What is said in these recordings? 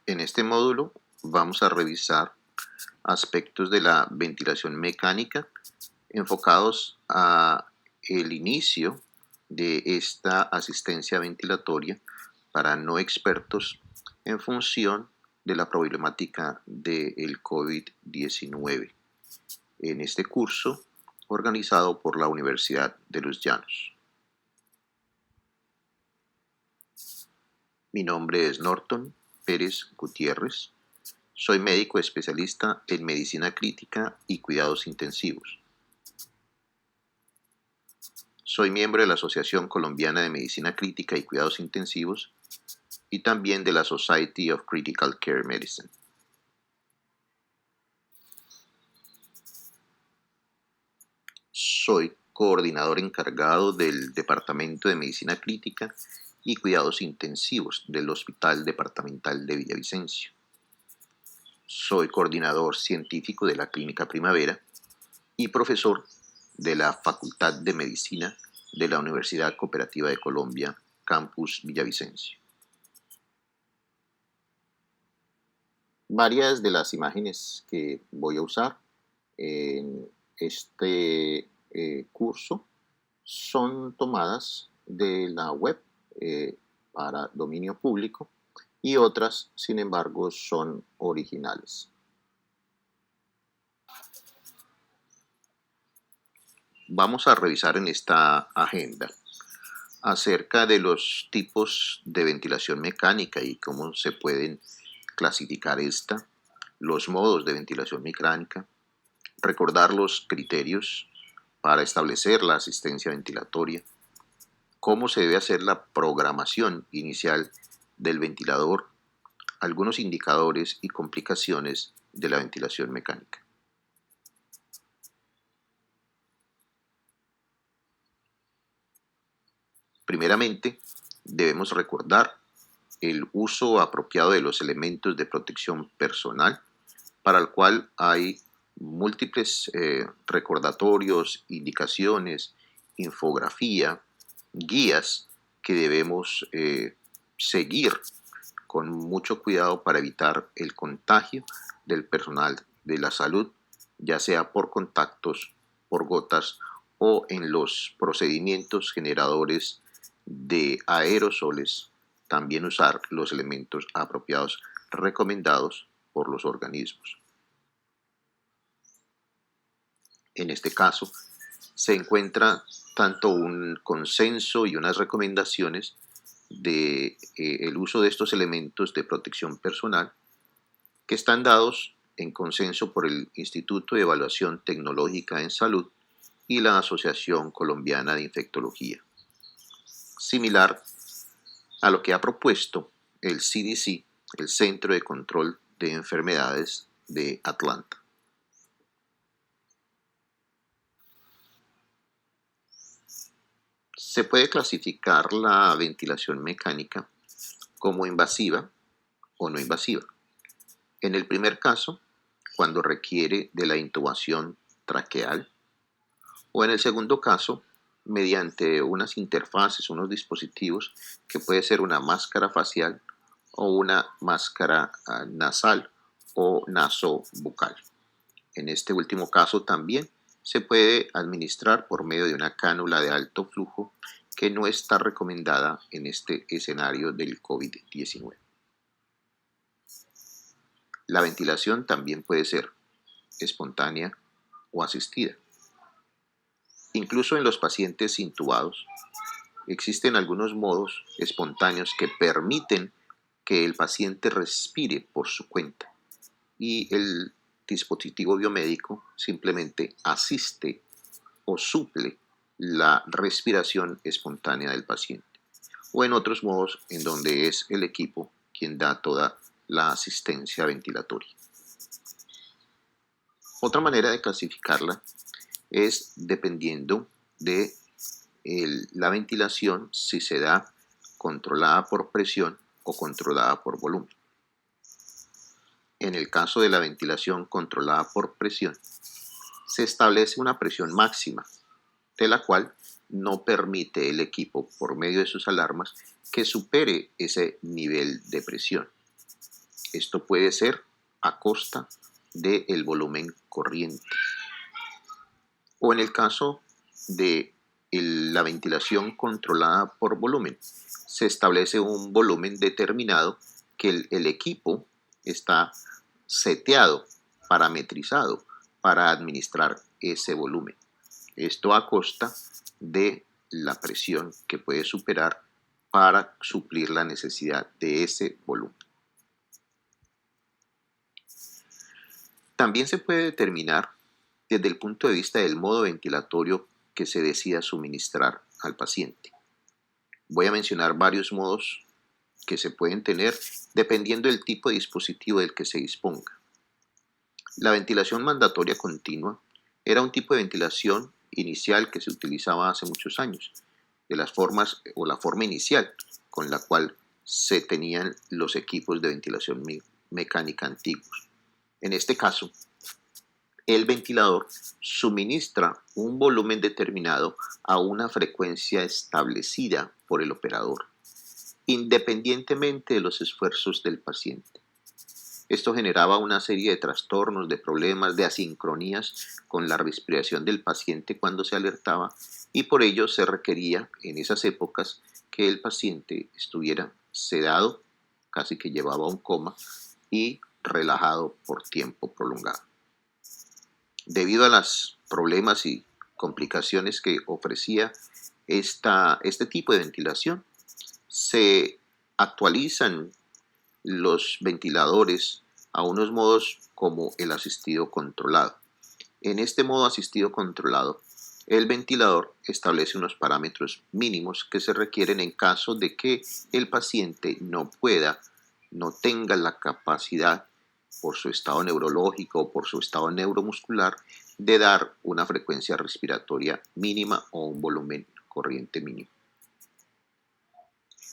En este módulo vamos a revisar aspectos de la ventilación mecánica enfocados a el inicio de esta asistencia ventilatoria para no expertos en función de la problemática del COVID-19 en este curso organizado por la Universidad de los Llanos. Mi nombre es Norton Pérez Gutiérrez. Soy médico especialista en medicina crítica y cuidados intensivos. Soy miembro de la Asociación Colombiana de Medicina Crítica y Cuidados Intensivos y también de la Society of Critical Care Medicine. Soy coordinador encargado del Departamento de Medicina Crítica y Cuidados Intensivos del Hospital Departamental de Villavicencio. Soy coordinador científico de la Clínica Primavera y profesor de la Facultad de Medicina de la Universidad Cooperativa de Colombia, Campus Villavicencio. Varias de las imágenes que voy a usar en este curso son tomadas de la web para dominio público y otras, sin embargo, son originales. Vamos a revisar en esta agenda acerca de los tipos de ventilación mecánica y cómo se pueden clasificar esta, los modos de ventilación mecánica, recordar los criterios para establecer la asistencia ventilatoria, cómo se debe hacer la programación inicial del ventilador, algunos indicadores y complicaciones de la ventilación mecánica. Primeramente, debemos recordar el uso apropiado de los elementos de protección personal, para el cual hay múltiples recordatorios, indicaciones, infografía, guías que debemos seguir con mucho cuidado para evitar el contagio del personal de la salud, ya sea por contactos, por gotas o en los procedimientos generadores de aerosoles. También usar los elementos apropiados recomendados por los organismos. En este caso, se encuentra tanto un consenso y unas recomendaciones de el uso de estos elementos de protección personal que están dados en consenso por el Instituto de Evaluación Tecnológica en Salud y la Asociación Colombiana de Infectología. Similar a lo que ha propuesto el CDC, el Centro de Control de Enfermedades de Atlanta. Se puede clasificar la ventilación mecánica como invasiva o no invasiva. En el primer caso, cuando requiere de la intubación traqueal, o en el segundo caso, mediante unas interfaces, unos dispositivos que puede ser una máscara facial o una máscara nasal o nasobucal. En este último caso también se puede administrar por medio de una cánula de alto flujo que no está recomendada en este escenario del COVID-19. La ventilación también puede ser espontánea o asistida. Incluso en los pacientes intubados, existen algunos modos espontáneos que permiten que el paciente respire por su cuenta y el dispositivo biomédico simplemente asiste o suple la respiración espontánea del paciente. O en otros modos en donde es el equipo quien da toda la asistencia ventilatoria. Otra manera de clasificarla es dependiendo de la ventilación, si se da controlada por presión o controlada por volumen. En el caso de la ventilación controlada por presión, se establece una presión máxima, de la cual no permite el equipo, por medio de sus alarmas, que supere ese nivel de presión. Esto puede ser a costa del volumen corriente. O en el caso de la ventilación controlada por volumen, se establece un volumen determinado que el equipo está seteado, parametrizado para administrar ese volumen. Esto a costa de la presión que puede superar para suplir la necesidad de ese volumen. También se puede determinar desde el punto de vista del modo ventilatorio que se decida suministrar al paciente. Voy a mencionar varios modos que se pueden tener dependiendo del tipo de dispositivo del que se disponga. La ventilación mandatoria continua era un tipo de ventilación inicial que se utilizaba hace muchos años, de las formas o la forma inicial con la cual se tenían los equipos de ventilación mecánica antiguos. En este caso, el ventilador suministra un volumen determinado a una frecuencia establecida por el operador, independientemente de los esfuerzos del paciente. Esto generaba una serie de trastornos, de problemas, de asincronías con la respiración del paciente cuando se alertaba, y por ello se requería en esas épocas que el paciente estuviera sedado, casi que llevaba un coma, y relajado por tiempo prolongado. Debido a los problemas y complicaciones que ofrecía este tipo de ventilación, se actualizan los ventiladores a unos modos como el asistido controlado. En este modo asistido controlado, el ventilador establece unos parámetros mínimos que se requieren en caso de que el paciente no tenga la capacidad por su estado neurológico o por su estado neuromuscular de dar una frecuencia respiratoria mínima o un volumen corriente mínimo.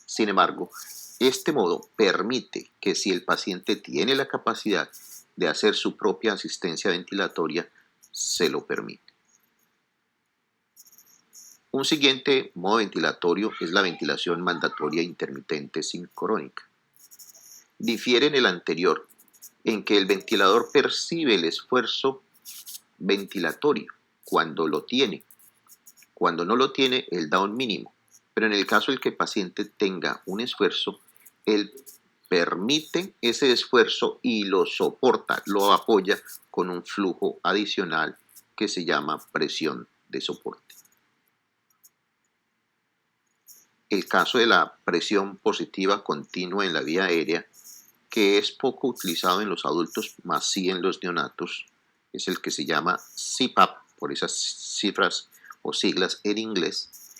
Sin embargo, este modo permite que si el paciente tiene la capacidad de hacer su propia asistencia ventilatoria, se lo permite. Un siguiente modo ventilatorio es la ventilación mandatoria intermitente sincrónica. Difiere en el anterior en que el ventilador percibe el esfuerzo ventilatorio cuando lo tiene. Cuando no lo tiene, él da un mínimo. Pero en el caso de que el paciente tenga un esfuerzo, él permite ese esfuerzo y lo soporta, lo apoya con un flujo adicional que se llama presión de soporte. El caso de la presión positiva continua en la vía aérea, que es poco utilizado en los adultos, más sí en los neonatos, es el que se llama CPAP, por esas cifras o siglas en inglés,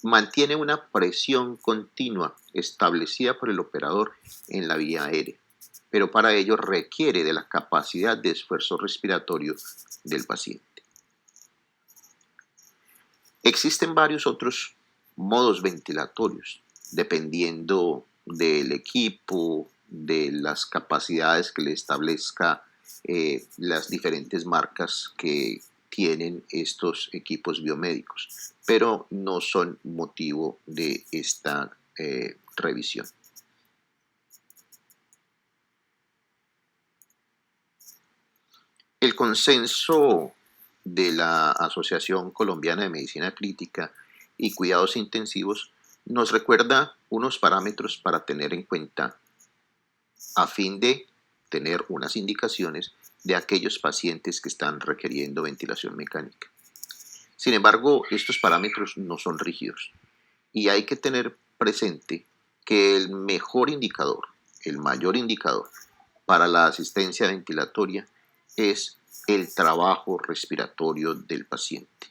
mantiene una presión continua establecida por el operador en la vía aérea, pero para ello requiere de la capacidad de esfuerzo respiratorio del paciente. Existen varios otros modos ventilatorios, dependiendo del equipo, de las capacidades que le establezca las diferentes marcas que tienen estos equipos biomédicos, pero no son motivo de esta revisión. El consenso de la Asociación Colombiana de Medicina Crítica y Cuidados Intensivos nos recuerda unos parámetros para tener en cuenta a fin de tener unas indicaciones de aquellos pacientes que están requiriendo ventilación mecánica. Sin embargo, estos parámetros no son rígidos y hay que tener presente que el mejor indicador, el mayor indicador para la asistencia ventilatoria es el trabajo respiratorio del paciente.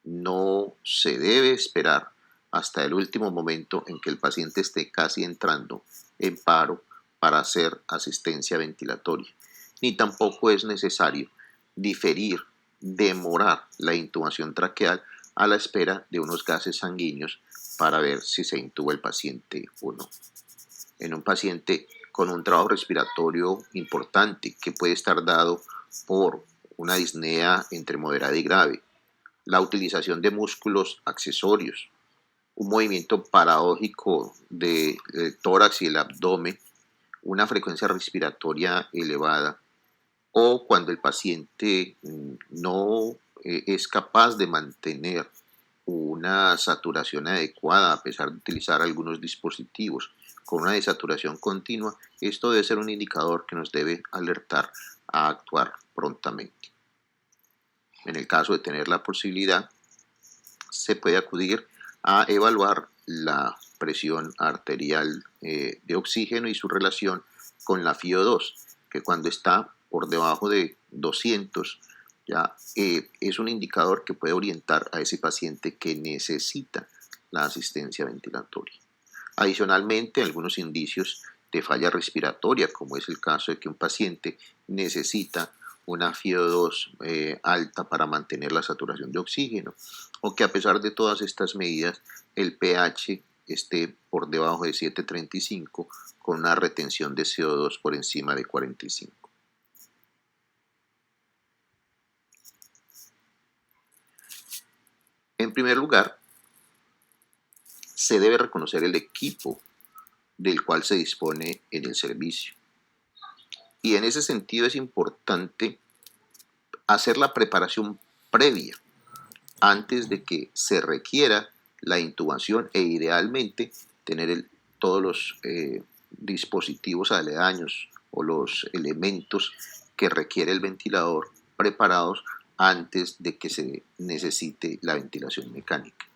No se debe esperar hasta el último momento en que el paciente esté casi entrando en paro para hacer asistencia ventilatoria, ni tampoco es necesario demorar la intubación traqueal a la espera de unos gases sanguíneos para ver si se intuba el paciente o no. En un paciente con un trabajo respiratorio importante que puede estar dado por una disnea entre moderada y grave, la utilización de músculos accesorios, un movimiento paradójico del tórax y el abdomen, una frecuencia respiratoria elevada o cuando el paciente no es capaz de mantener una saturación adecuada a pesar de utilizar algunos dispositivos con una desaturación continua, esto debe ser un indicador que nos debe alertar a actuar prontamente. En el caso de tener la posibilidad, se puede acudir a evaluar la presión arterial de oxígeno y su relación con la FiO2, que cuando está por debajo de 200 ya es un indicador que puede orientar a ese paciente que necesita la asistencia ventilatoria. Adicionalmente, algunos indicios de falla respiratoria, como es el caso de que un paciente necesita una FiO2 alta para mantener la saturación de oxígeno, o que a pesar de todas estas medidas el pH esté por debajo de 7.35 con una retención de CO2 por encima de 45. En primer lugar, se debe reconocer el equipo del cual se dispone en el servicio. Y en ese sentido es importante hacer la preparación previa antes de que se requiera la intubación e idealmente tener todos los dispositivos aledaños o los elementos que requiere el ventilador preparados antes de que se necesite la ventilación mecánica.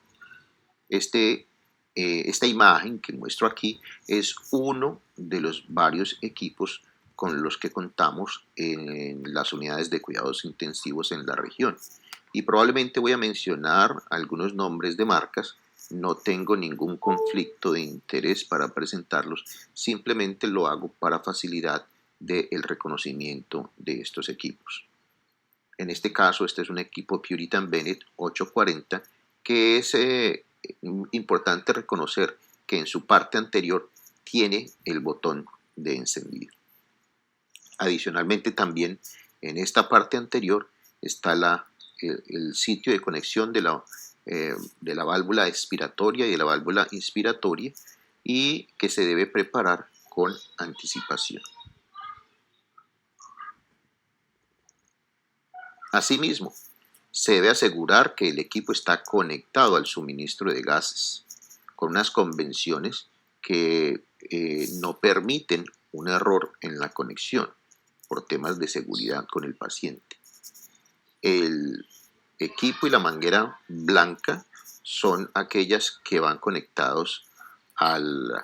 Esta imagen que muestro aquí es uno de los varios equipos con los que contamos en las unidades de cuidados intensivos en la región. Y probablemente voy a mencionar algunos nombres de marcas. No tengo ningún conflicto de interés para presentarlos, simplemente lo hago para facilidad del reconocimiento de estos equipos. En este caso, este es un equipo Puritan Bennett 840 que es importante reconocer que en su parte anterior tiene el botón de encendido. Adicionalmente también en esta parte anterior está el sitio de conexión de la válvula expiratoria y de la válvula inspiratoria y que se debe preparar con anticipación. Asimismo, se debe asegurar que el equipo está conectado al suministro de gases con unas convenciones que no permiten un error en la conexión por temas de seguridad con el paciente. El equipo y la manguera blanca son aquellas que van conectados al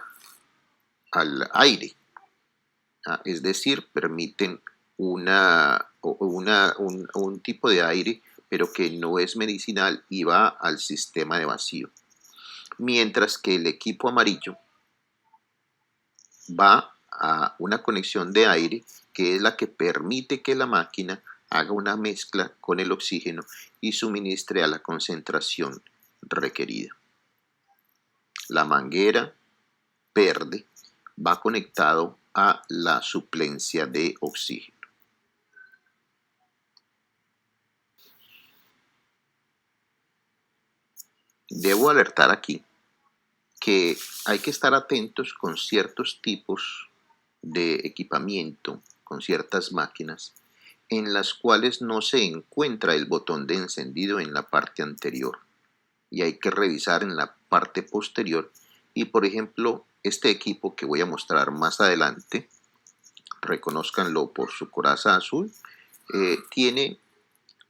aire, es decir, permiten un tipo de aire pero que no es medicinal y va al sistema de vacío. Mientras que el equipo amarillo va a una conexión de aire que es la que permite que la máquina haga una mezcla con el oxígeno y suministre a la concentración requerida. La manguera verde va conectado a la suplencia de oxígeno. Debo alertar aquí que hay que estar atentos con ciertos tipos de equipamiento, con ciertas máquinas, en las cuales no se encuentra el botón de encendido en la parte anterior y hay que revisar en la parte posterior. Y por ejemplo, este equipo que voy a mostrar más adelante, reconózcanlo por su coraza azul, tiene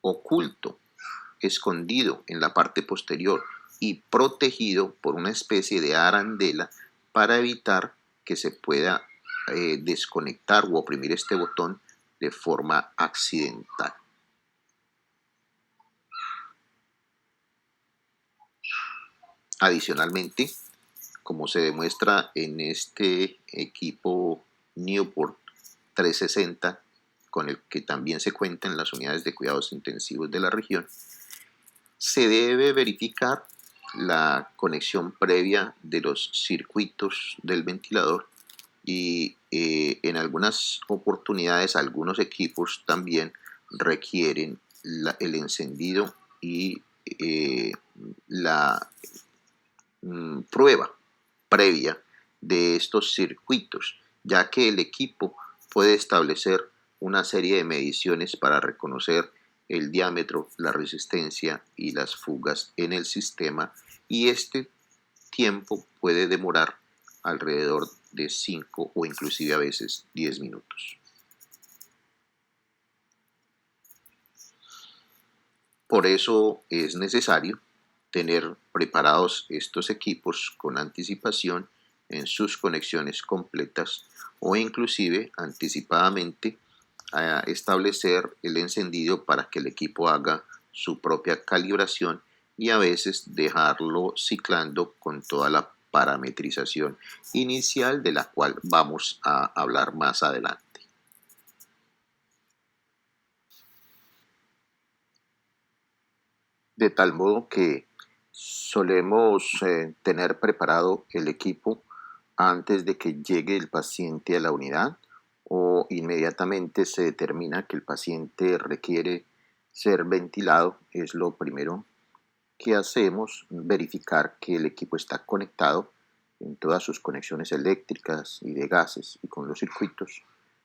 oculto, escondido en la parte posterior y protegido por una especie de arandela para evitar que se pueda desconectar o oprimir este botón de forma accidental. Adicionalmente, como se demuestra en este equipo Newport 360, con el que también se cuenta en las unidades de cuidados intensivos de la región, se debe verificar la conexión previa de los circuitos del ventilador y en algunas oportunidades algunos equipos también requieren el encendido y la prueba previa de estos circuitos ya que el equipo puede establecer una serie de mediciones para reconocer el diámetro, la resistencia y las fugas en el sistema, y este tiempo puede demorar alrededor de 5 o inclusive a veces 10 minutos. Por eso es necesario tener preparados estos equipos con anticipación en sus conexiones completas o inclusive anticipadamente a establecer el encendido para que el equipo haga su propia calibración y a veces dejarlo ciclando con toda la parametrización inicial de la cual vamos a hablar más adelante. De tal modo que solemos tener preparado el equipo antes de que llegue el paciente a la unidad o inmediatamente se determina que el paciente requiere ser ventilado. Es lo primero que hacemos, verificar que el equipo está conectado en todas sus conexiones eléctricas y de gases y con los circuitos.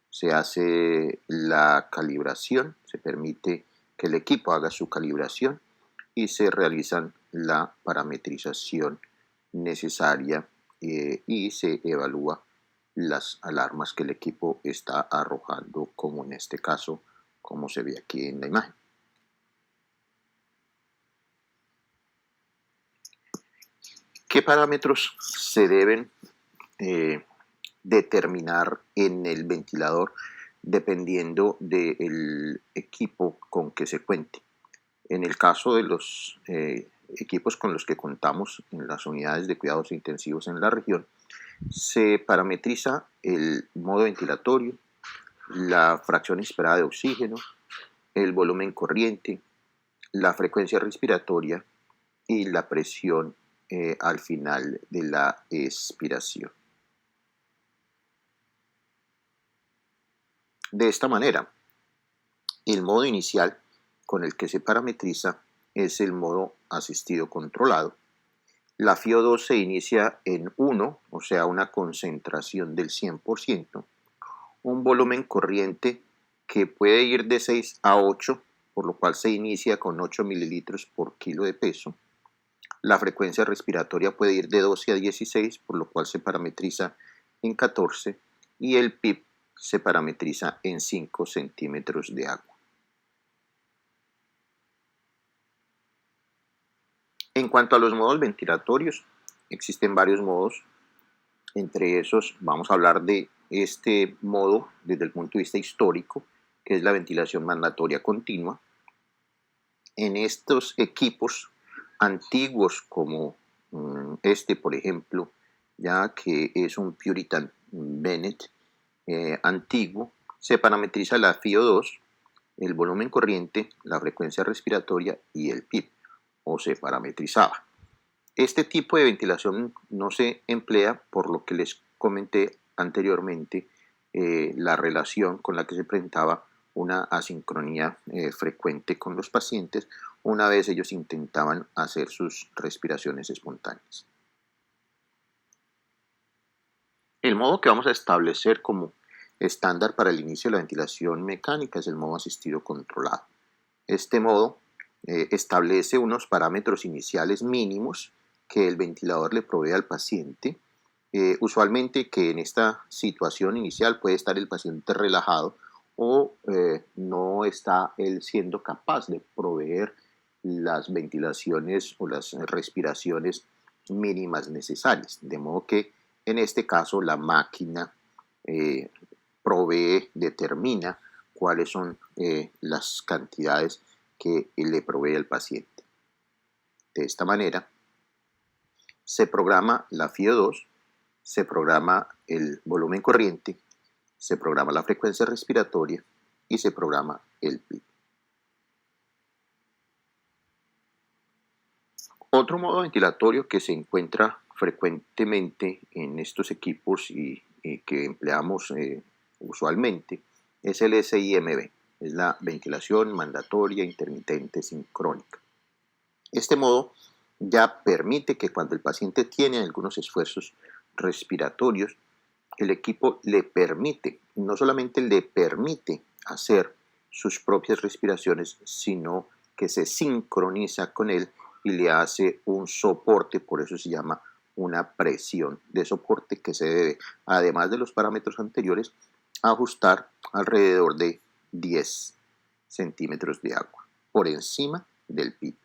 Se hace la calibración, se permite que el equipo haga su calibración y se realizan la parametrización necesaria y se evalúa las alarmas que el equipo está arrojando, como en este caso, como se ve aquí en la imagen. ¿Qué parámetros se deben determinar en el ventilador dependiendo del equipo con que se cuente? En el caso de los equipos con los que contamos en las unidades de cuidados intensivos en la región, se parametriza el modo ventilatorio, la fracción esperada de oxígeno, el volumen corriente, la frecuencia respiratoria y la presión al final de la expiración. De esta manera, el modo inicial con el que se parametriza es el modo asistido controlado. La FiO2 se inicia en 1, o sea, una concentración del 100%, un volumen corriente que puede ir de 6 a 8, por lo cual se inicia con 8 mililitros por kilo de peso. La frecuencia respiratoria puede ir de 12 a 16, por lo cual se parametriza en 14, y el PIB se parametriza en 5 centímetros de agua. En cuanto a los modos ventilatorios, existen varios modos. Entre esos vamos a hablar de este modo desde el punto de vista histórico, que es la ventilación mandatoria continua. En estos equipos antiguos como este, por ejemplo, ya que es un Puritan Bennett antiguo, se parametriza la FiO2, el volumen corriente, la frecuencia respiratoria y el PIB, o se parametrizaba. Este tipo de ventilación no se emplea por lo que les comenté anteriormente, la relación con la que se presentaba una asincronía frecuente con los pacientes una vez ellos intentaban hacer sus respiraciones espontáneas. El modo que vamos a establecer como estándar para el inicio de la ventilación mecánica es el modo asistido controlado. Este modo establece unos parámetros iniciales mínimos que el ventilador le provee al paciente. Usualmente que en esta situación inicial puede estar el paciente relajado o no está él siendo capaz de proveer las ventilaciones o las respiraciones mínimas necesarias. De modo que en este caso la máquina determina cuáles son las cantidades que le provee al paciente. De esta manera se programa la FiO2, se programa el volumen corriente, se programa la frecuencia respiratoria y se programa el PIB. Otro modo ventilatorio que se encuentra frecuentemente en estos equipos y que empleamos usualmente es el SIMB, es la ventilación mandatoria intermitente sincrónica. Este modo ya permite que cuando el paciente tiene algunos esfuerzos respiratorios, el equipo le permite, no solamente le permite hacer sus propias respiraciones, sino que se sincroniza con él y le hace un soporte, por eso se llama una presión de soporte que se debe, además de los parámetros anteriores, ajustar alrededor de 10 centímetros de agua por encima del PIB.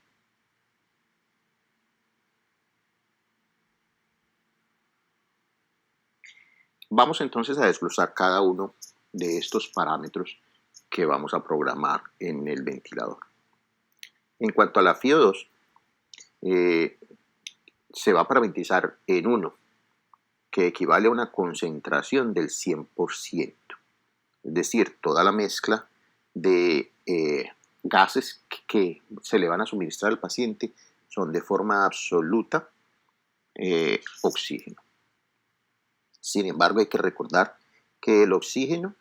Vamos entonces a desglosar cada uno de estos parámetros que vamos a programar en el ventilador. En cuanto a la FiO2, se va a parametrizar en 1, que equivale a una concentración del 100%. Es decir, toda la mezcla de gases que se le van a suministrar al paciente son de forma absoluta oxígeno. Sin embargo, hay que recordar que el oxígeno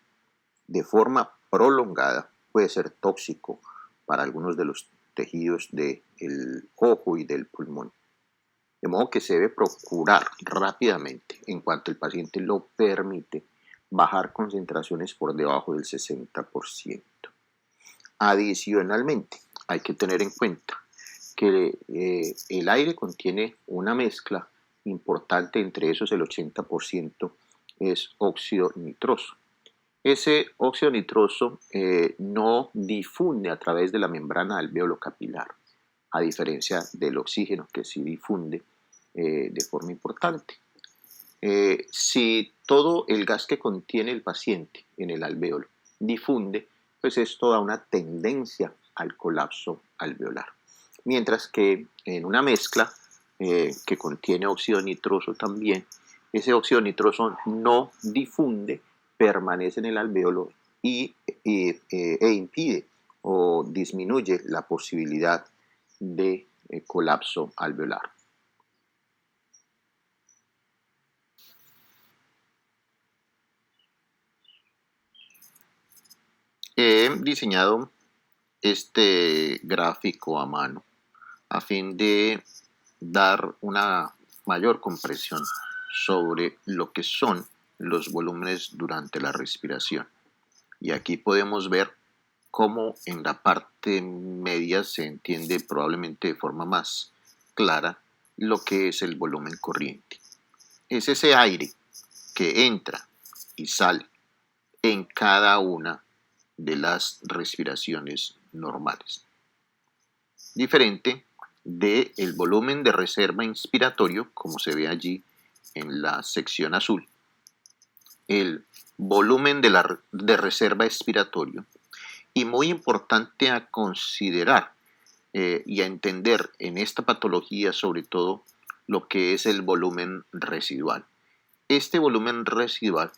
de forma prolongada puede ser tóxico para algunos de los tejidos del ojo y del pulmón. De modo que se debe procurar rápidamente, en cuanto el paciente lo permite, bajar concentraciones por debajo del 60%. Adicionalmente, hay que tener en cuenta que el aire contiene una mezcla importante, entre esos el 80% es óxido nitroso. Ese óxido nitroso no difunde a través de la membrana alveolo capilar, a diferencia del oxígeno que sí difunde de forma importante. Si todo el gas que contiene el paciente en el alvéolo difunde, pues esto da una tendencia al colapso alveolar. Mientras que en una mezcla que contiene óxido nitroso también, ese óxido nitroso no difunde, permanece en el alvéolo e impide o disminuye la posibilidad de colapso alveolar. He diseñado este gráfico a mano a fin de dar una mayor comprensión sobre lo que son los volúmenes durante la respiración. Y aquí podemos ver cómo en la parte media se entiende probablemente de forma más clara lo que es el volumen corriente. Es ese aire que entra y sale en cada una de las respiraciones normales. Diferente del volumen de reserva inspiratorio, como se ve allí en la sección azul. El volumen de reserva expiratorio, y muy importante a considerar y a entender en esta patología sobre todo lo que es el volumen residual. Este volumen residual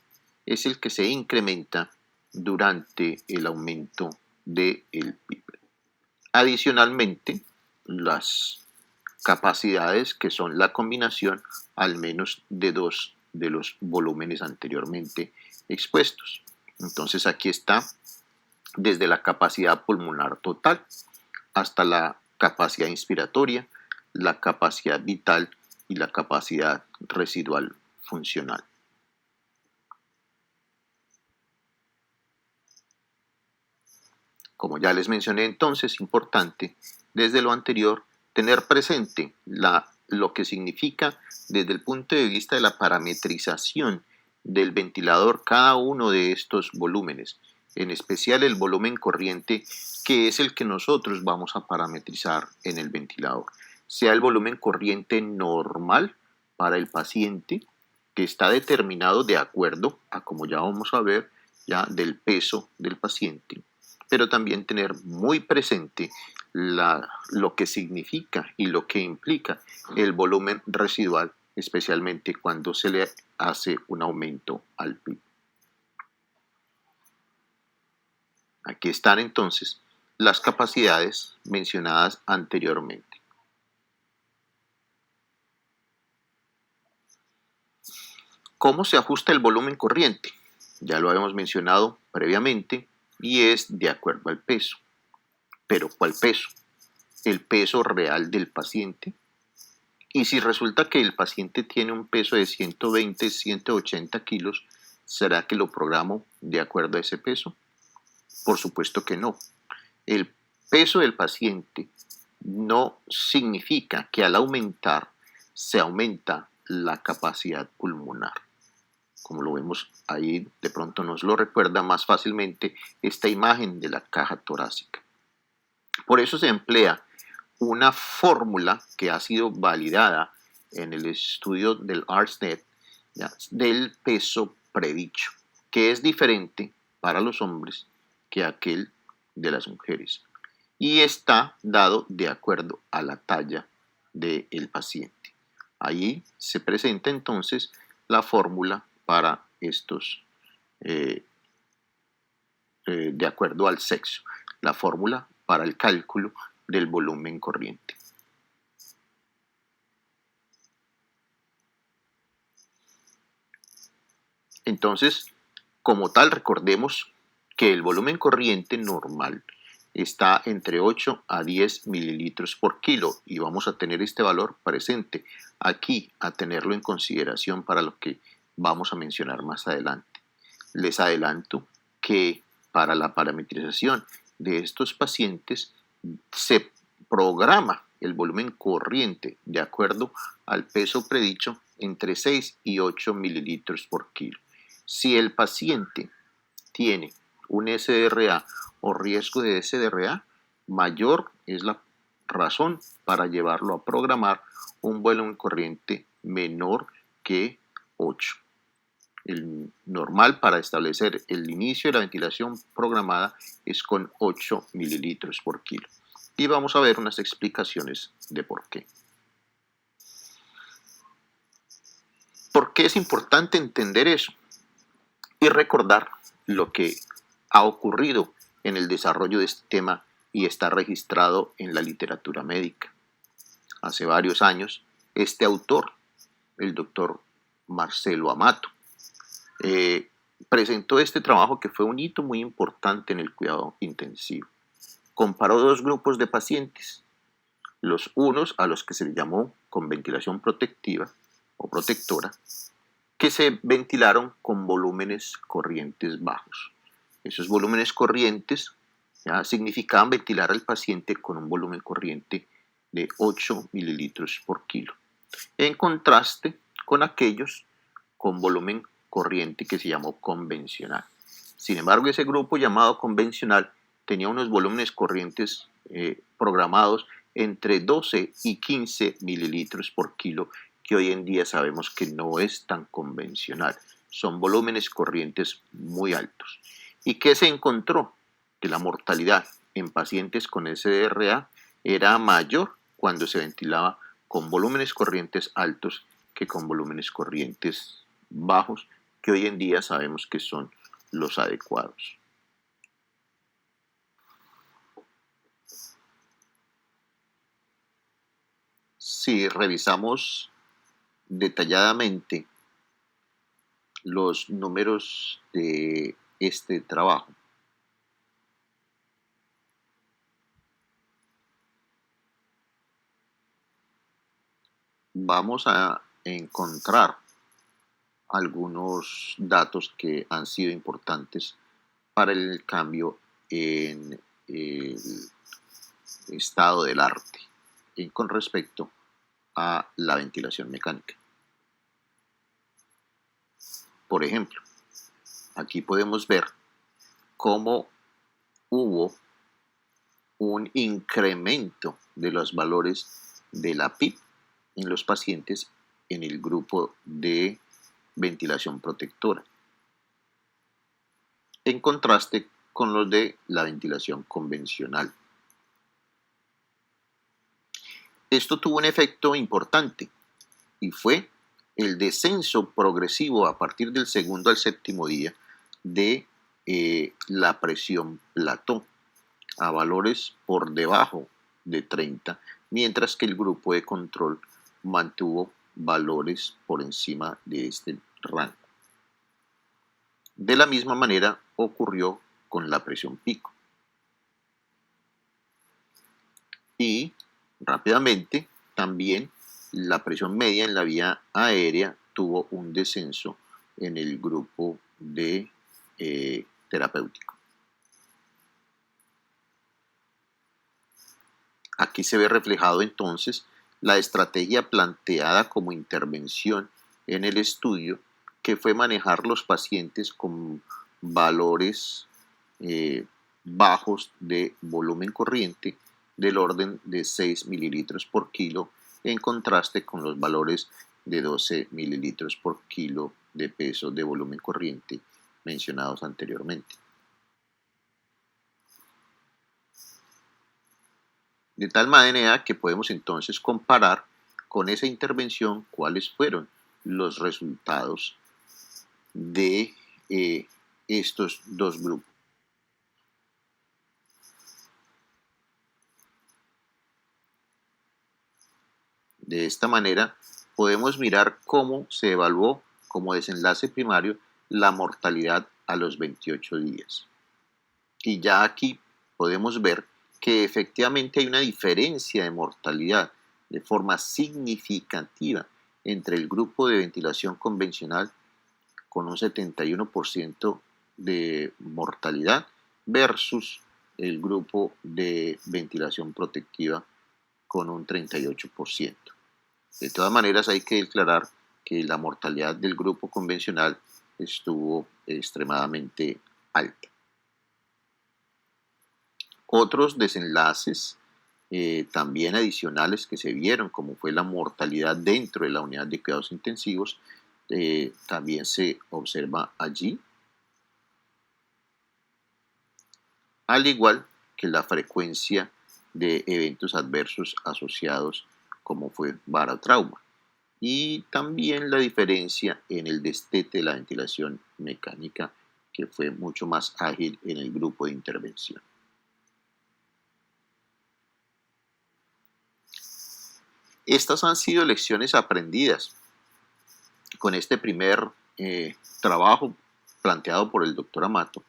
es el que se incrementa durante el aumento del PIB. Adicionalmente, las capacidades, que son la combinación al menos de dos de los volúmenes anteriormente expuestos. Entonces aquí está desde la capacidad pulmonar total hasta la capacidad inspiratoria, la capacidad vital y la capacidad residual funcional. Como ya les mencioné, entonces es importante desde lo anterior tener presente lo que significa desde el punto de vista de la parametrización del ventilador cada uno de estos volúmenes, en especial el volumen corriente, que es el que nosotros vamos a parametrizar en el ventilador, sea el volumen corriente normal para el paciente, que está determinado de acuerdo a, como ya vamos a ver, ya del peso del paciente, pero también tener muy presente lo que significa y lo que implica el volumen residual, especialmente cuando se le hace un aumento al PIB. Aquí están entonces las capacidades mencionadas anteriormente. ¿Cómo se ajusta el volumen corriente? Ya lo habíamos mencionado previamente y es de acuerdo al peso. ¿Pero cuál peso? El peso real del paciente Y si resulta que el paciente tiene un peso de 120, 180 kilos, ¿será que lo programo de acuerdo a ese peso? Por supuesto que no. El peso del paciente no significa que al aumentar se aumenta la capacidad pulmonar. Como lo vemos ahí, de pronto nos lo recuerda más fácilmente esta imagen de la caja torácica. Por eso se emplea una fórmula que ha sido validada en el estudio del ARSNet, ¿ya?, del peso predicho, que es diferente para los hombres que aquel de las mujeres, y está dado de acuerdo a la talla del paciente. Ahí se presenta entonces la fórmula para estos, de acuerdo al sexo, la fórmula para el cálculo del volumen corriente. Entonces, como tal, recordemos que el volumen corriente normal está entre 8 a 10 mililitros por kilo y vamos a tener este valor presente aquí, a tenerlo en consideración para lo que vamos a mencionar más adelante. Les adelanto que para la parametrización de estos pacientes se programa el volumen corriente de acuerdo al peso predicho entre 6 y 8 mililitros por kilo. Si el paciente tiene un SDRA o riesgo de SDRA, mayor es la razón para llevarlo a programar un volumen corriente menor que 8. El normal para establecer el inicio de la ventilación programada es con 8 mililitros por kilo. Y vamos a ver unas explicaciones de por qué. ¿Por qué es importante entender eso? Y recordar lo que ha ocurrido en el desarrollo de este tema y está registrado en la literatura médica. Hace varios años, este autor, el doctor Marcelo Amato, presentó este trabajo que fue un hito muy importante en el cuidado intensivo. Comparó dos grupos de pacientes, los unos a los que se le llamó con ventilación protectiva o protectora, que se ventilaron con volúmenes corrientes bajos. Esos volúmenes corrientes ya significaban ventilar al paciente con un volumen corriente de 8 mililitros por kilo, en contraste con aquellos con volumen corriente que se llamó convencional. Sin embargo, ese grupo llamado convencional tenía unos volúmenes corrientes programados entre 12 y 15 mililitros por kilo, que hoy en día sabemos que no es tan convencional. Son volúmenes corrientes muy altos. ¿Y qué se encontró? Que la mortalidad en pacientes con SDRA era mayor cuando se ventilaba con volúmenes corrientes altos que con volúmenes corrientes bajos, que hoy en día sabemos que son los adecuados. Si revisamos detalladamente los números de este trabajo, vamos a encontrar algunos datos que han sido importantes para el cambio en el estado del arte con respecto a la ventilación mecánica. Por ejemplo, aquí podemos ver cómo hubo un incremento de los valores de la PIP en los pacientes en el grupo de ventilación protectora, en contraste con los de la ventilación convencional. Esto tuvo un efecto importante y fue el descenso progresivo a partir del segundo al séptimo día de la presión plató a valores por debajo de 30, mientras que el grupo de control mantuvo valores por encima de este rango. De la misma manera ocurrió con la presión pico. Y rápidamente también la presión media en la vía aérea tuvo un descenso en el grupo de terapéutico. Aquí se ve reflejado entonces la estrategia planteada como intervención en el estudio, que fue manejar los pacientes con valores bajos de volumen corriente del orden de 6 mililitros por kilo, en contraste con los valores de 12 mililitros por kilo de peso de volumen corriente mencionados anteriormente. De tal manera que podemos entonces comparar con esa intervención cuáles fueron los resultados de estos dos grupos. De esta manera podemos mirar cómo se evaluó como desenlace primario la mortalidad a los 28 días. Y ya aquí podemos ver que efectivamente hay una diferencia de mortalidad de forma significativa entre el grupo de ventilación convencional con un 71% de mortalidad versus el grupo de ventilación protectiva con un 38%. De todas maneras, hay que declarar que la mortalidad del grupo convencional estuvo extremadamente alta. Otros desenlaces también adicionales que se vieron, como fue la mortalidad dentro de la unidad de cuidados intensivos, también se observa allí, al igual que la frecuencia de eventos adversos asociados, como fue barotrauma, y también la diferencia en el destete de la ventilación mecánica, que fue mucho más ágil en el grupo de intervención. Estas han sido lecciones aprendidas con este primer trabajo planteado por el doctor Amato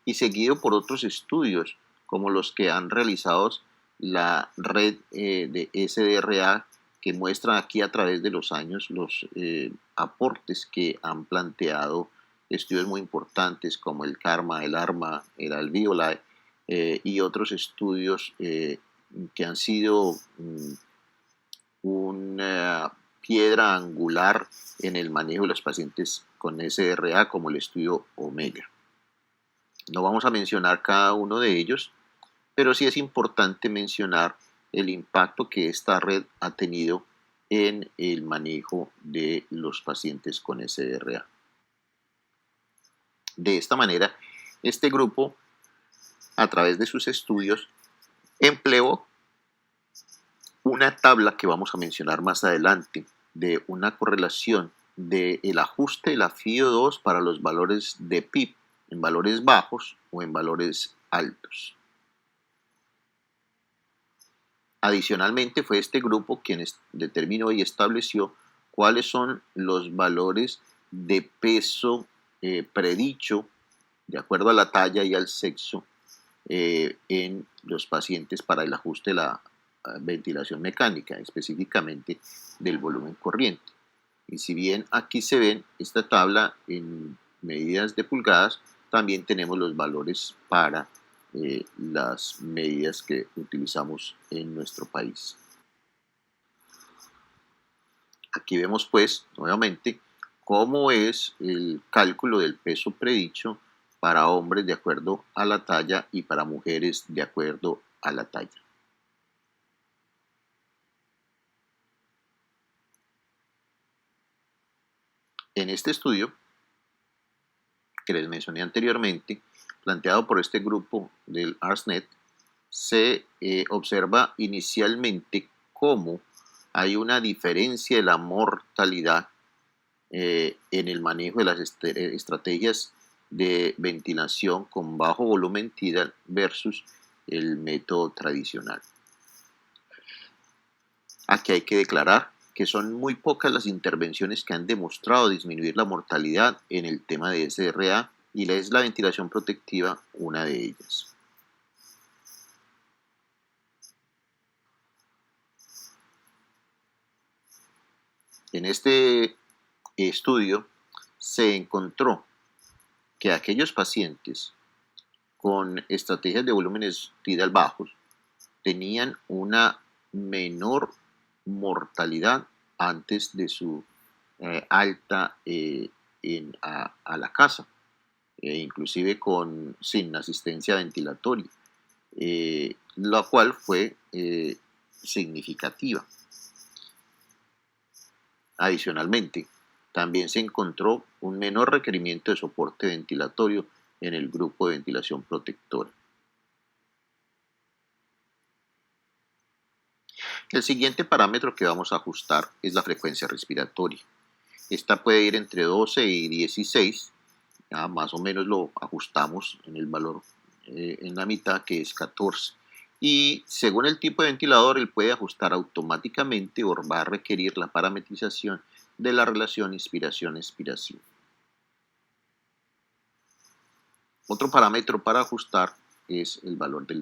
y seguido por otros estudios como los que han realizado la red de SDRA, que muestra aquí a través de los años los aportes que han planteado estudios muy importantes como el CARMA, el ARMA, el Alveoli y otros estudios que han sido una piedra angular en el manejo de los pacientes con SRA, como el estudio Omega. No vamos a mencionar cada uno de ellos, pero sí es importante mencionar el impacto que esta red ha tenido en el manejo de los pacientes con SRA. De esta manera, este grupo, a través de sus estudios, empleó una tabla que vamos a mencionar más adelante de una correlación del ajuste de la FIO2 para los valores de PIB en valores bajos o en valores altos. Adicionalmente, fue este grupo quien determinó y estableció cuáles son los valores de peso predicho de acuerdo a la talla y al sexo en los pacientes para el ajuste de la ventilación mecánica, específicamente del volumen corriente. Y si bien aquí se ven esta tabla en medidas de pulgadas, también tenemos los valores para las medidas que utilizamos en nuestro país. Aquí vemos pues nuevamente cómo es el cálculo del peso predicho para hombres de acuerdo a la talla y para mujeres de acuerdo a la talla. En este estudio, que les mencioné anteriormente, planteado por este grupo del ARSNet, se observa inicialmente cómo hay una diferencia de la mortalidad en el manejo de las estrategias de ventilación con bajo volumen tidal versus el método tradicional. Aquí hay que declarar que son muy pocas las intervenciones que han demostrado disminuir la mortalidad en el tema de SRA y es la ventilación protectiva una de ellas. En este estudio se encontró que aquellos pacientes con estrategias de volúmenes tidal bajos tenían una menor mortalidad antes de su alta a la casa, inclusive sin asistencia ventilatoria, la cual fue significativa. Adicionalmente, también se encontró un menor requerimiento de soporte ventilatorio en el grupo de ventilación protectora. El siguiente parámetro que vamos a ajustar es la frecuencia respiratoria. Esta puede ir entre 12 y 16, ya más o menos lo ajustamos en el valor en la mitad, que es 14. Y según el tipo de ventilador, él puede ajustar automáticamente o va a requerir la parametrización de la relación inspiración-expiración. Otro parámetro para ajustar es el valor de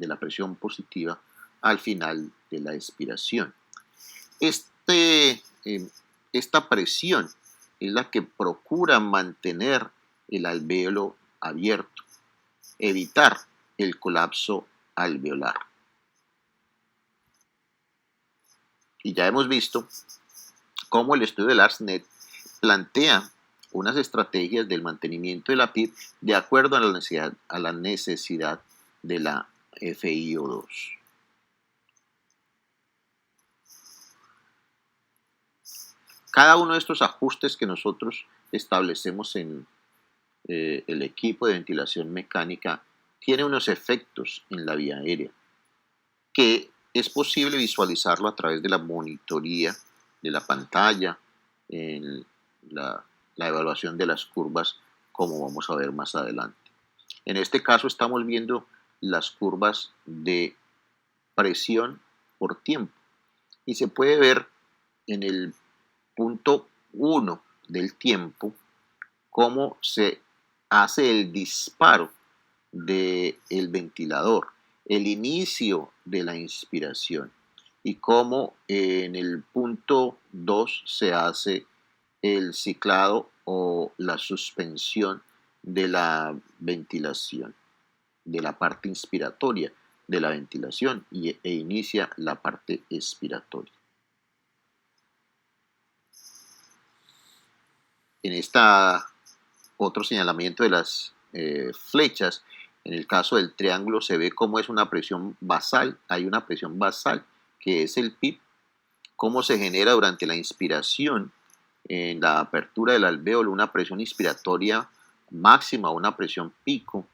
la presión positiva al final de la expiración. Esta presión es la que procura mantener el alvéolo abierto, evitar el colapso alveolar. Y ya hemos visto cómo el estudio del ARSNet plantea unas estrategias del mantenimiento de la PIB de acuerdo a la necesidad de la FiO2. Cada uno de estos ajustes que nosotros establecemos en el equipo de ventilación mecánica tiene unos efectos en la vía aérea que es posible visualizarlo a través de la monitoría de la pantalla, en la evaluación de las curvas, como vamos a ver más adelante. En este caso estamos viendo las curvas de presión por tiempo y se puede ver en el punto 1 del tiempo cómo se hace el disparo del ventilador, el inicio de la inspiración y cómo en el punto 2 se hace el ciclado o la suspensión de la ventilación, de la parte inspiratoria de la ventilación e inicia la parte expiratoria. En esta otro señalamiento de las flechas, en el caso del triángulo se ve cómo es una presión basal, hay una presión basal que es el PIB, cómo se genera durante la inspiración en la apertura del alvéolo una presión inspiratoria máxima, una presión pico,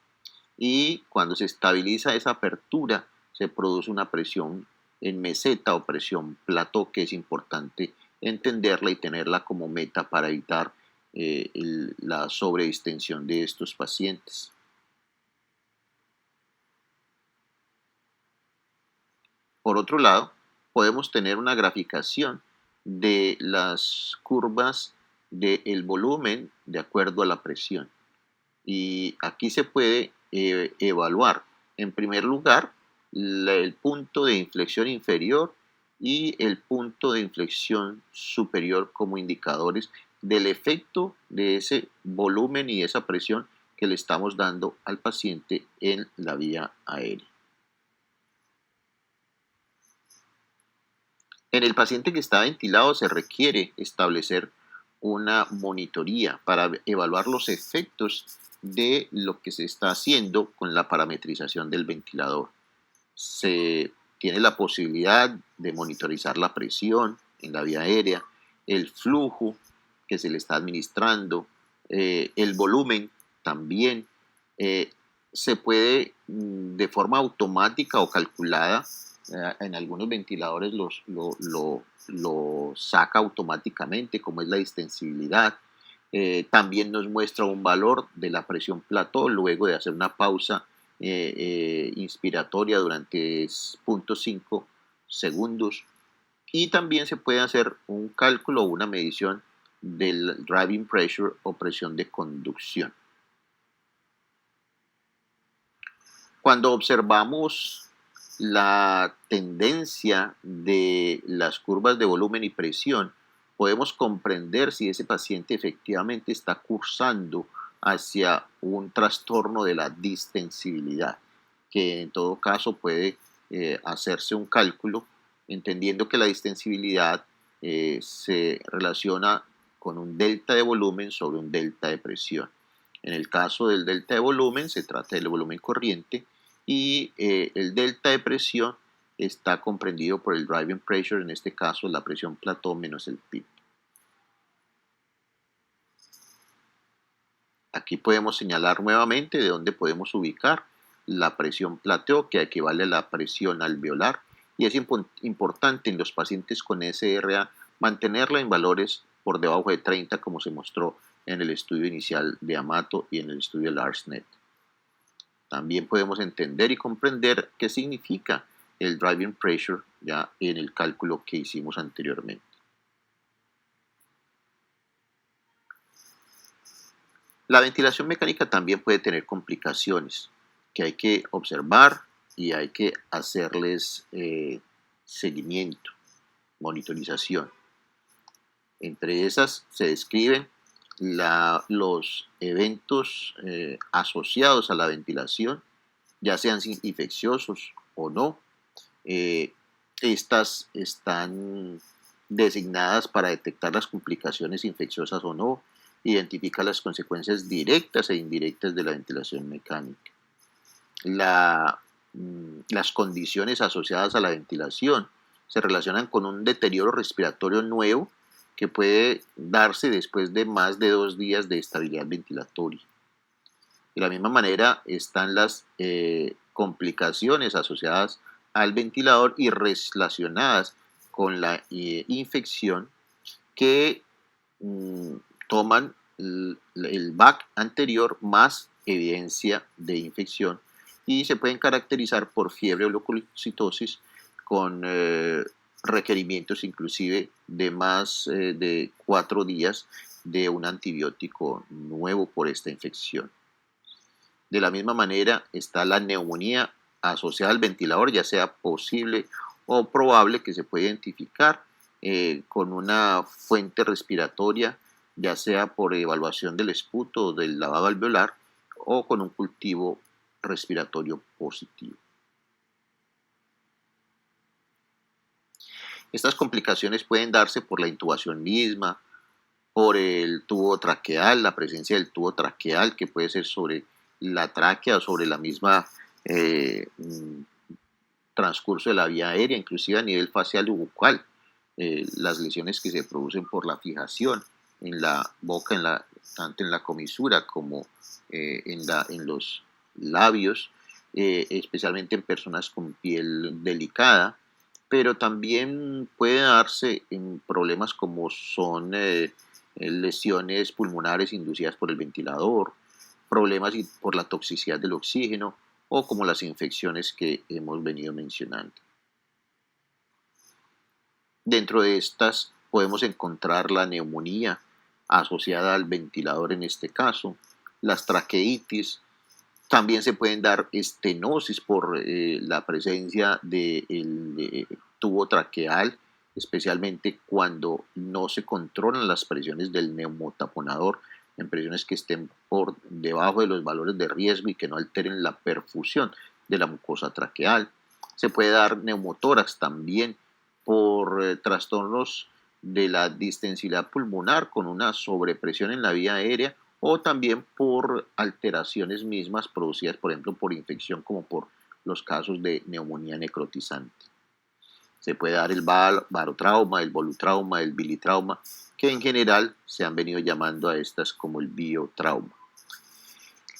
y cuando se estabiliza esa apertura se produce una presión en meseta o presión plató, que es importante entenderla y tenerla como meta para evitar la sobredistensión de estos pacientes. Por otro lado, podemos tener una graficación de las curvas del volumen de acuerdo a la presión. Y aquí se puede evaluar, en primer lugar, el punto de inflexión inferior y el punto de inflexión superior como indicadores del efecto de ese volumen y esa presión que le estamos dando al paciente en la vía aérea. En el paciente que está ventilado se requiere establecer una monitoría para evaluar los efectos de lo que se está haciendo con la parametrización del ventilador. Se tiene la posibilidad de monitorizar la presión en la vía aérea, el flujo que se le está administrando, el volumen también. Se puede de forma automática o calculada, en algunos ventiladores lo saca automáticamente, como es la distensibilidad. También nos muestra un valor de la presión plató luego de hacer una pausa inspiratoria durante 0.5 segundos. Y también se puede hacer un cálculo o una medición del driving pressure o presión de conducción. Cuando observamos la tendencia de las curvas de volumen y presión, podemos comprender si ese paciente efectivamente está cursando hacia un trastorno de la distensibilidad, que en todo caso puede hacerse un cálculo, entendiendo que la distensibilidad se relaciona con un delta de volumen sobre un delta de presión. En el caso del delta de volumen se trata del volumen corriente y el delta de presión está comprendido por el driving pressure, en este caso la presión plató menos el PIB. Aquí podemos señalar nuevamente de dónde podemos ubicar la presión plató, que equivale a la presión alveolar, y es importante en los pacientes con SRA mantenerla en valores por debajo de 30, como se mostró en el estudio inicial de Amato y en el estudio de Larsnet. También podemos entender y comprender qué significa el driving pressure ya en el cálculo que hicimos anteriormente. La ventilación mecánica también puede tener complicaciones que hay que observar y hay que hacerles seguimiento, monitorización. Entre esas se describen los eventos asociados a la ventilación, ya sean infecciosos o no. Estas están designadas para detectar las complicaciones infecciosas o no, identificar las consecuencias directas e indirectas de la ventilación mecánica. Las condiciones asociadas a la ventilación se relacionan con un deterioro respiratorio nuevo que puede darse después de más de 2 días de estabilidad ventilatoria. De la misma manera están las complicaciones asociadas al ventilador y relacionadas con la infección que toman el VAC anterior más evidencia de infección y se pueden caracterizar por fiebre o leucocitosis con requerimientos inclusive de más de 4 días de un antibiótico nuevo por esta infección. De la misma manera está la neumonía asociada al ventilador, ya sea posible o probable, que se puede identificar con una fuente respiratoria, ya sea por evaluación del esputo o del lavado alveolar o con un cultivo respiratorio positivo. Estas complicaciones pueden darse por la intubación misma, por el tubo traqueal, la presencia del tubo traqueal que puede ser sobre la tráquea o sobre la misma transcurso de la vía aérea, inclusive a nivel facial y bucal. Las lesiones que se producen por la fijación en la boca, tanto en la comisura como en los labios, especialmente en personas con piel delicada, pero también puede darse en problemas como son lesiones pulmonares inducidas por el ventilador, problemas por la toxicidad del oxígeno o como las infecciones que hemos venido mencionando. Dentro de estas podemos encontrar la neumonía asociada al ventilador en este caso, las traqueitis, también se pueden dar estenosis por la presencia del tubo traqueal, especialmente cuando no se controlan las presiones del neumotaponador, en presiones que estén por debajo de los valores de riesgo y que no alteren la perfusión de la mucosa traqueal. Se puede dar neumotórax también por trastornos de la distensibilidad pulmonar con una sobrepresión en la vía aérea o también por alteraciones mismas producidas, por ejemplo, por infección, como por los casos de neumonía necrotizante. Se puede dar el barotrauma, el volutrauma, el bilitrauma, que en general se han venido llamando a estas como el biotrauma.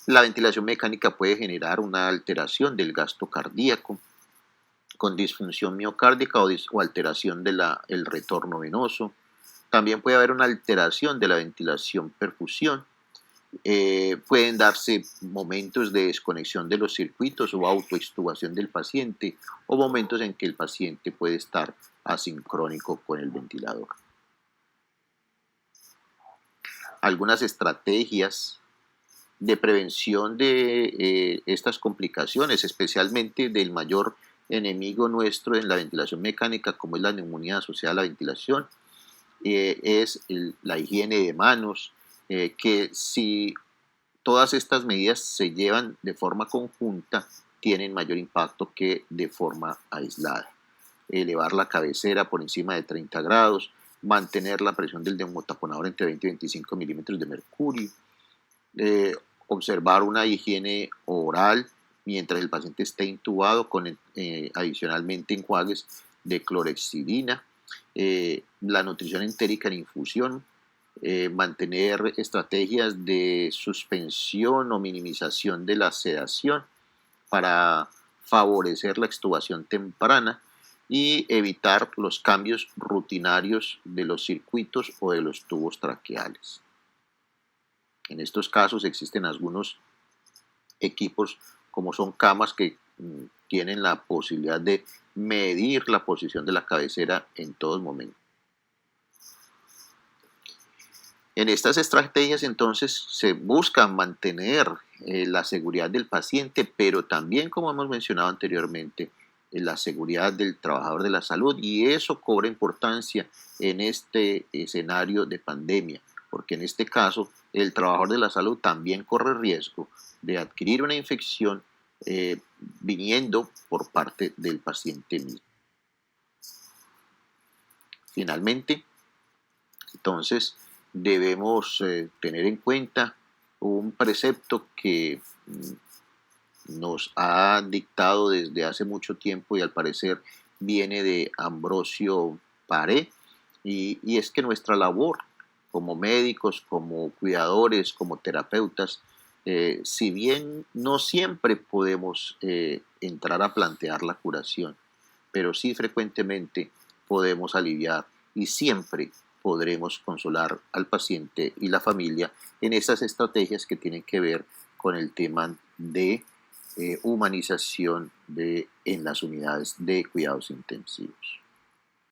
La ventilación mecánica puede generar una alteración del gasto cardíaco, con disfunción miocárdica o alteración del retorno venoso. También puede haber una alteración de la ventilación perfusión. Pueden darse momentos de desconexión de los circuitos o autoextubación del paciente o momentos en que el paciente puede estar asincrónico con el ventilador. Algunas estrategias de prevención de estas complicaciones, especialmente del mayor enemigo nuestro en la ventilación mecánica, como es la neumonía asociada a la ventilación, es la higiene de manos, que si todas estas medidas se llevan de forma conjunta, tienen mayor impacto que de forma aislada. Elevar la cabecera por encima de 30 grados, mantener la presión del neumotaponador entre 20 y 25 milímetros de mercurio, observar una higiene oral mientras el paciente esté intubado con adicionalmente enjuagues de clorexidina, la nutrición entérica en infusión, mantener estrategias de suspensión o minimización de la sedación para favorecer la extubación temprana y evitar los cambios rutinarios de los circuitos o de los tubos traqueales. En estos casos existen algunos equipos como son camas que tienen la posibilidad de medir la posición de la cabecera en todo momento. En estas estrategias entonces se busca mantener la seguridad del paciente, pero también, como hemos mencionado anteriormente, la seguridad del trabajador de la salud, y eso cobra importancia en este escenario de pandemia, porque en este caso el trabajador de la salud también corre riesgo de adquirir una infección viniendo por parte del paciente mismo. Finalmente, entonces, debemos tener en cuenta un precepto que nos ha dictado desde hace mucho tiempo y al parecer viene de Ambrosio Paré, y es que nuestra labor como médicos, como cuidadores, como terapeutas, si bien no siempre podemos entrar a plantear la curación, pero sí frecuentemente podemos aliviar y siempre podremos consolar al paciente y la familia en esas estrategias que tienen que ver con el tema de humanización en las unidades de cuidados intensivos.